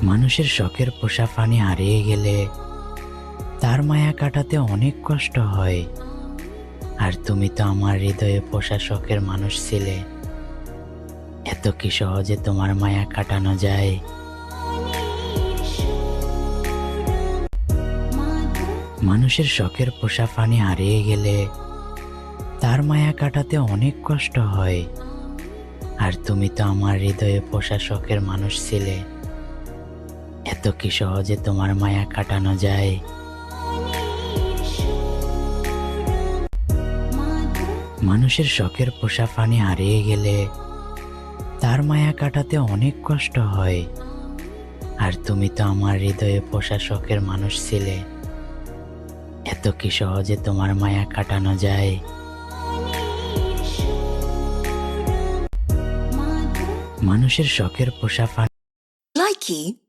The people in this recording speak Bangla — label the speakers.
Speaker 1: মানুষের শখের পোষা প্রাণী হারিয়ে গেলে তার মায়া কাটাতে অনেক কষ্ট হয়। আর তুমি তো আমার হৃদয়ে পোষা শখের মানুষ ছিলে। এত কি সহজে তোমার মায়া কাটানো যায়? মানুষের শখের পোষা প্রাণী হারিয়ে গেলে তার মায়া কাটাতে অনেক কষ্ট হয়। আর তুমি তো আমার হৃদয়ে পোষা শখের মানুষ ছিলে। এত কি সহজে তোমার মায়া কাটানো যায়? মানুষের শখের পোষা প্রাণী হারিয়ে গেলে তার মায়া কাটাতে অনেক কষ্ট হয়। আর তুমি তো আমার হৃদয়ে পোষা শখের মানুষ ছিলে। এত কি সহজে তোমার মায়া কাটানো যায়? মানুষের শখের পোষা প্রাণী
Speaker 2: Likey